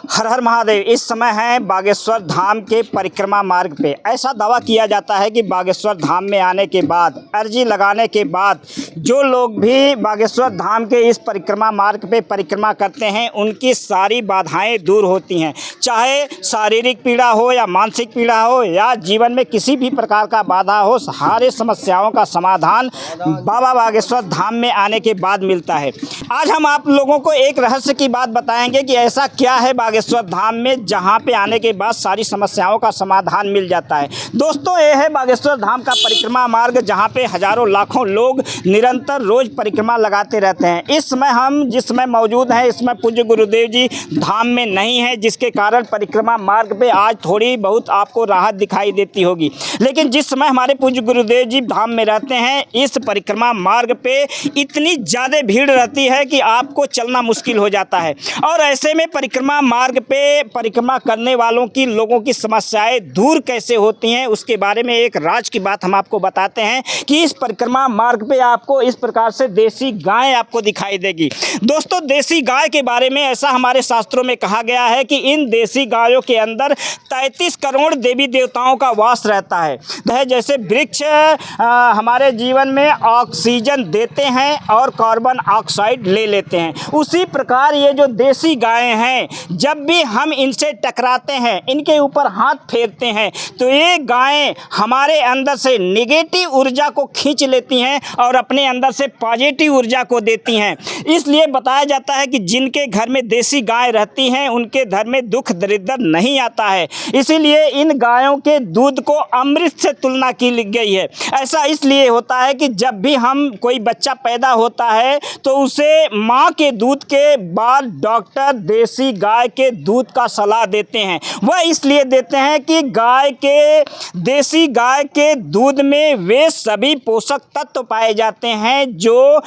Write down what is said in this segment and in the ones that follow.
हर हर महादेव। इस समय है बागेश्वर धाम के परिक्रमा मार्ग पे। ऐसा दावा किया जाता है कि बागेश्वर धाम में आने के बाद, अर्जी लगाने के बाद जो लोग भी बागेश्वर धाम के इस परिक्रमा मार्ग पे परिक्रमा करते हैं उनकी सारी बाधाएं दूर होती हैं। चाहे शारीरिक पीड़ा हो या मानसिक पीड़ा हो या जीवन में किसी भी प्रकार का बाधा हो, सारे समस्याओं का समाधान बाबा बागेश्वर धाम में आने के बाद मिलता है। आज हम आप लोगों को एक रहस्य की बात बताएंगे कि ऐसा क्या है बागेश्वर धाम में जहां पे आने के बाद सारी समस्याओं का समाधान मिल जाता है। दोस्तों, ये है बागेश्वर धाम का परिक्रमा मार्ग जहां पे हजारों लाखों लोग निरंतर रोज परिक्रमा लगाते रहते हैं। इस समय हम जिस समय मौजूद हैं इसमें पूज्य गुरुदेव जी धाम में नहीं है, जिसके कारण परिक्रमा मार्ग पे आज थोड़ी बहुत आपको राहत दिखाई देती होगी। लेकिन जिस समय हमारे पूज्य गुरुदेव जी धाम में रहते हैं, इस परिक्रमा मार्ग पे इतनी ज़्यादा भीड़ रहती है कि आपको चलना मुश्किल हो जाता है। और ऐसे में परिक्रमा मार्ग पे परिक्रमा करने वालों की, लोगों की समस्याएं दूर कैसे होती हैं, उसके बारे में एक राज की बात हम आपको बताते हैं कि इस परिक्रमा मार्ग पे आपको इस प्रकार से देसी गाय आपको दिखाई देगी। दोस्तों, देसी गाय के बारे में ऐसा हमारे शास्त्रों में कहा गया है कि इन देसी गायों के अंदर 33 करोड़ देवी देवताओं का वास रहता है। जैसे वृक्ष हमारे जीवन में ऑक्सीजन देते हैं और कार्बन ऑक्साइड ले लेते हैं, उसी प्रकार ये जो देसी गायें हैं, जब भी हम इनसे टकराते हैं, इनके ऊपर हाथ फेरते हैं, तो ये गायें हमारे अंदर से नेगेटिव ऊर्जा को खींच लेती हैं और अपने अंदर से पॉजिटिव ऊर्जा को देती हैं। इसलिए बताया जाता है कि जिनके घर में देसी गाय रहती हैं उनके घर में दुख दरिद्र नहीं आता है। इसीलिए इन गायों के दूध को अमृत से तुलना की गई है। ऐसा इसलिए होता है कि जब भी हम कोई बच्चा पैदा होता है तो उसे माँ के दूध के बाद डॉक्टर देसी गाय के दूध का सलाह देते हैं। वह इसलिए देते हैं कि देसी गाय के दूध में वे सभी पोषक तत्व पाए जाते हैं जो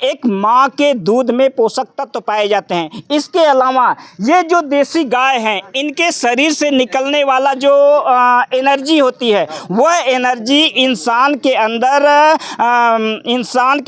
एक माँ के दूध में पोषक तत्व पाए जाते हैं। इसके अलावा ये जो देसी गाय हैं, इनके शरीर से निकलने वाला जो एनर्जी होती है, वह एनर्जी इंसान के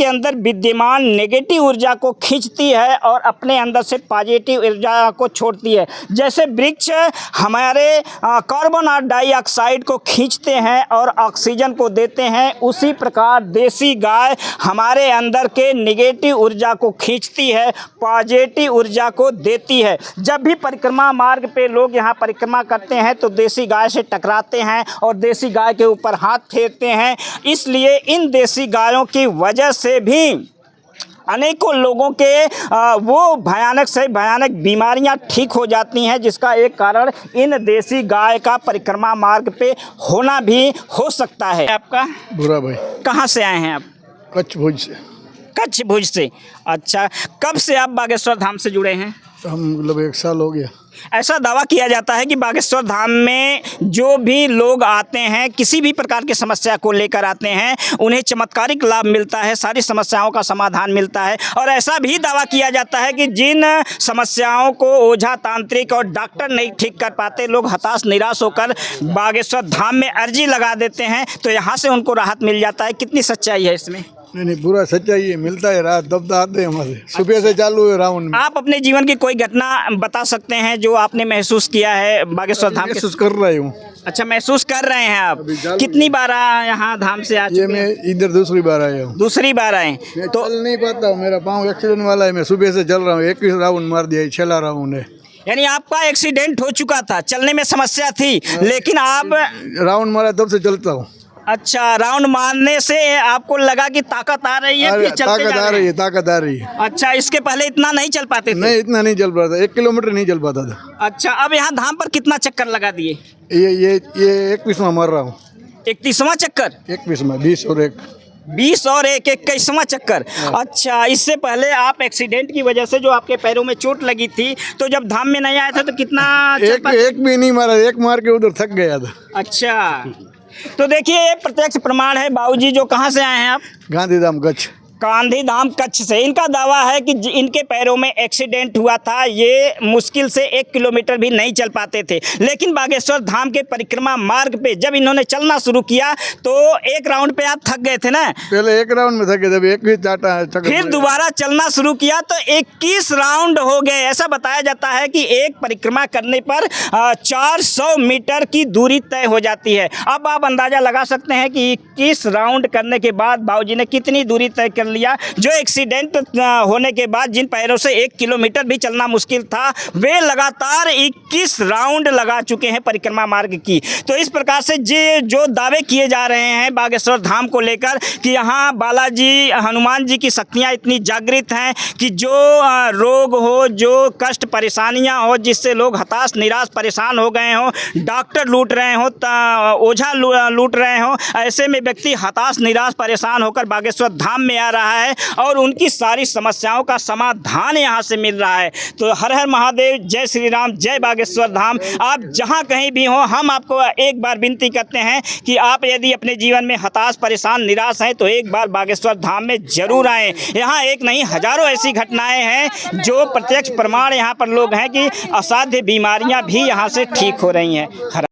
अंदर विद्यमान नेगेटिव ऊर्जा को खींचती है और अपने अंदर से पॉजिटिव ऊर्जा को छोड़ती है। जैसे वृक्ष हमारे कार्बन और डाइऑक्साइड को खींचते हैं और ऑक्सीजन को देते हैं, उसी प्रकार देसी गाय हमारे अंदर के नेगेटिव ऊर्जा को खींचती है, पॉजिटिव ऊर्जा को देती है। जब भी परिक्रमा मार्ग पे लोग यहाँ परिक्रमा करते हैं तो देसी गाय से टकराते हैं और देसी गाय के ऊपर हाथ फेरते हैं। इसलिए इन देसी गायों की वजह से भी अनेकों लोगों के वो भयानक से भयानक बीमारियां ठीक हो जाती हैं, जिसका एक कारण इन देसी गाय का परिक्रमा मार्ग पे होना भी हो सकता है। आपका बुरा भाई, कहाँ से आए हैं आप? कच्छ भुज से। कच्छ भुज से। अच्छा, कब से आप बागेश्वर धाम से जुड़े हैं? हम मतलब 1 साल हो गया। ऐसा दावा किया जाता है कि बागेश्वर धाम में जो भी लोग आते हैं, किसी भी प्रकार की समस्या को लेकर आते हैं, उन्हें चमत्कारिक लाभ मिलता है, सारी समस्याओं का समाधान मिलता है। और ऐसा भी दावा किया जाता है कि जिन समस्याओं को ओझा, तांत्रिक और डॉक्टर नहीं ठीक कर पाते, लोग हताश निराश होकर बागेश्वर धाम में अर्जी लगा देते हैं तो यहाँ से उनको राहत मिल जाता है। कितनी सच्चाई है इसमें? नहीं, पूरा सच्चाई है, मिलता है, रात दबदा आते हैं हमारे। सुबह से चालू है राउंड में। आप अपने जीवन की कोई घटना बता सकते हैं जो आपने महसूस किया है बागेश्वर धाम? महसूस कर रहा हूँ। अच्छा, महसूस कर रहे हैं आप। कितनी बार यहाँ धाम से आ चुके हैं? मैं इधर दूसरी बार आया हूँ। दूसरी बार आए तो चल नहीं पाता हूँ, मेरा पाँव एक्सीडेंट वाला है। मैं सुबह से चल रहा हूँ, 21 राउंड मार दिया, 6 राउंड है। यानी आपका एक्सीडेंट हो चुका था, चलने में समस्या थी, लेकिन आप राउंड मारा तब से चलता हूँ। अच्छा, राउंड मारने से आपको लगा कि ताकत आ रही है, फिर चलते ताकत आ रही है। अच्छा, इसके पहले इतना नहीं चल पाते थे? नहीं, इतना नहीं चल पाता, 1 किलोमीटर नहीं चल पाता था। अच्छा, अब यहाँ धाम पर कितना चक्कर लगा दिए? ये 21वां मार रहा हूँ। 31वां चक्कर? 21वां, 20 और 1। 20 और 1, 21वां चक्कर। अच्छा, इससे पहले आप एक्सीडेंट की वजह से जो आपके पैरों में चोट लगी थी, तो जब धाम में नहीं आए थे तो कितना? एक भी नहीं मारा, 1 मार के उधर थक गया था। अच्छा, तो देखिए ये प्रत्यक्ष प्रमाण है। बाबूजी, जो कहाँ से आए हैं आप? गांधीधाम, कच्छ। गांधीधाम कच्छ से इनका दावा है कि इनके पैरों में एक्सीडेंट हुआ था, ये मुश्किल से 1 किलोमीटर भी नहीं चल पाते थे। लेकिन बागेश्वर धाम के परिक्रमा मार्ग पे जब इन्होंने चलना शुरू किया तो एक राउंड पे आप थक गए थे ना, पहले एक राउंड में थके, जब एक भी चाटा है फिर दोबारा चलना शुरू किया तो 21 राउंड हो गए। ऐसा बताया जाता है कि एक परिक्रमा करने पर 400 मीटर की दूरी तय हो जाती है। अब आप अंदाजा लगा सकते हैं कि 21 राउंड करने के बाद बाबूजी ने कितनी दूरी तय कर लिया। जो एक्सीडेंट होने के बाद जिन पैरों से 1 किलोमीटर भी चलना मुश्किल था, वे लगातार 21 राउंड लगा चुके हैं परिक्रमा मार्ग की। तो इस प्रकार से जो दावे किए जा रहे हैं बागेश्वर धाम को लेकर कि यहाँ बालाजी हनुमान जी की शक्तियाँ इतनी जागृत हैं कि जो रोग हो, जो कष्ट परेशानियाँ हो, जिससे लोग हताश निराश परेशान हो गए हों, डॉक्टर लूट रहे हों, ओझा लूट रहे हों, ऐसे में व्यक्ति हताश निराश परेशान होकर बागेश्वर धाम में आ रहा है और उनकी सारी समस्याओं का समाधान यहाँ से मिल रहा है। तो हर हर महादेव, जय श्री राम, जय बागेश्वर धाम। आप जहाँ कहीं भी हो, हम आपको एक बार विनती करते हैं कि आप यदि अपने जीवन में हताश परेशान निराश हैं तो एक बार बागेश्वर धाम में जरूर आएँ। यहाँ एक नहीं हजारों ऐसी घटनाएं हैं जो प्रत्यक्ष प्रमाण यहाँ पर लोग हैं कि असाध्य बीमारियाँ भी यहाँ से ठीक हो रही हैं।